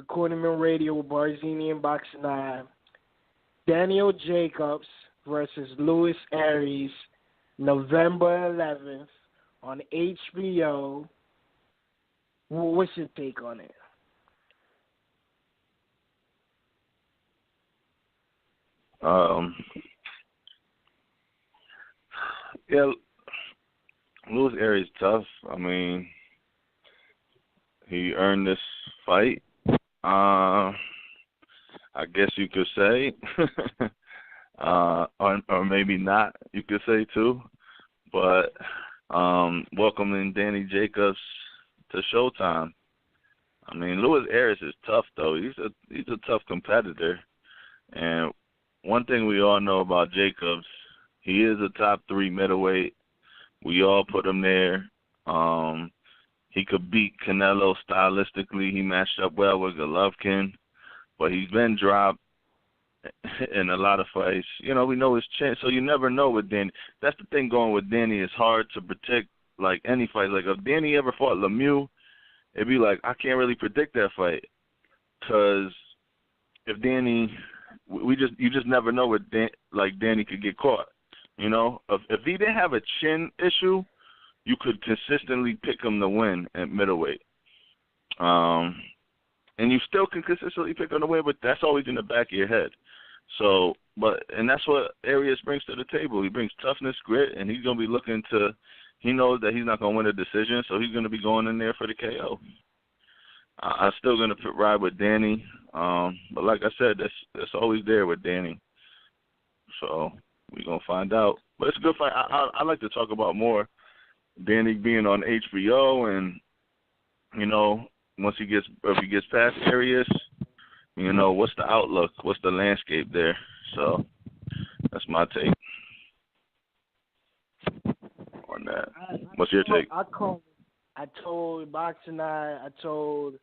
Cornerman Radio with Barzini and Boxingeye. Daniel Jacobs versus Luis Aries, November 11th on HBO. What's your take on it? Yeah, Luis Aries tough. I mean, he earned this fight. I guess you could say, or maybe not. You could say too. But welcoming Danny Jacobs to Showtime. I mean, Luis Aries is tough though. He's a tough competitor, and one thing we all know about Jacobs, he is a top 3 middleweight. We all put him there. He could beat Canelo stylistically. He matched up well with Golovkin, but he's been dropped in a lot of fights. You know, we know his chance, so you never know with Danny. That's the thing going with Danny. It's hard to predict, like, any fight. Like, if Danny ever fought Lemieux, it'd be like, I can't really predict that fight. Because if Danny, you just never know what Danny could get caught. You know, if he didn't have a chin issue, you could consistently pick him to win at middleweight. And you still can consistently pick him to win, but that's always in the back of your head. So, and that's what Aries brings to the table. He brings toughness, grit, and he's going to be looking to, he knows that he's not going to win a decision, so he's going to be going in there for the KO. I'm still going to ride with Danny. But like I said, that's always there with Danny. So we're going to find out. But it's a good fight. I like to talk about more Danny being on HBO, and, you know, if he gets past Aries, you know, what's the outlook? What's the landscape there? So that's my take on that. What's your take? I told Boxingeye, I told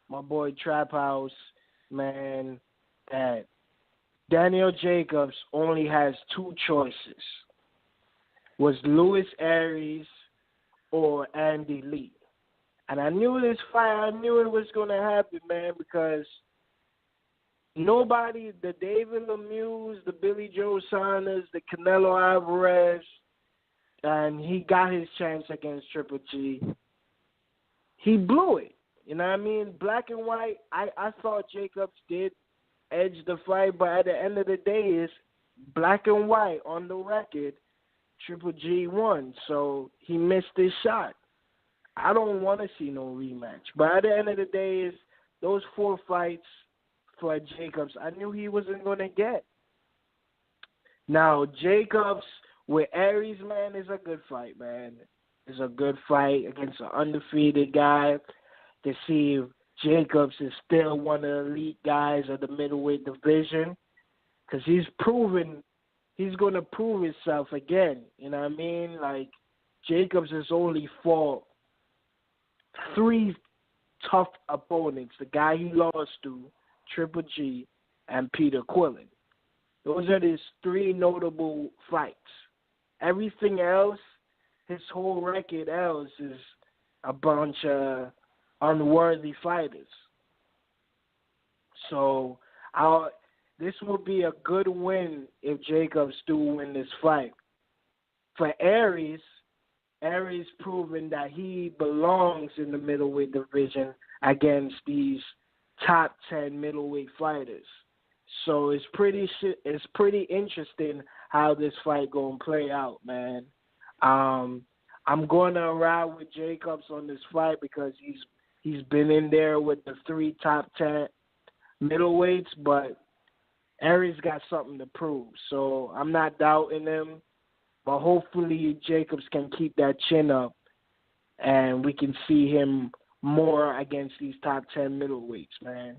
my boy Trap House, man, that Daniel Jacobs only has 2 choices. Was Luis Aries or Andy Lee. And I knew this fight, I knew it was going to happen, man, because nobody, the David Lemieux, the Billy Joe Saunders, the Canelo Alvarez, and he got his chance against Triple G. He blew it. You know what I mean? Black and white, I thought Jacobs did edge the fight, but at the end of the day, it's black and white on the record. Triple G won, so he missed his shot. I don't want to see no rematch. But at the end of the day, is those 4 fights for Jacobs, I knew he wasn't going to get. Now, Jacobs with Aries, man, is a good fight, man. It's a good fight against an undefeated guy to see if Jacobs is still one of the elite guys of the middleweight division, because he's going to prove himself again. You know what I mean? Like, Jacobs has only fought 3 tough opponents. The guy he lost to, Triple G, and Peter Quillen. Those are his 3 notable fights. Everything else, his whole record else is a bunch of unworthy fighters. So this would be a good win if Jacobs do win this fight. For Aries proving that he belongs in the middleweight division against these top 10 middleweight fighters. So it's pretty interesting how this fight gonna play out, man. I'm gonna ride with Jacobs on this fight because he's been in there with the 3 top 10 middleweights, but Aries got something to prove. So I'm not doubting him, but hopefully Jacobs can keep that chin up and we can see him more against these top 10 middleweights, man.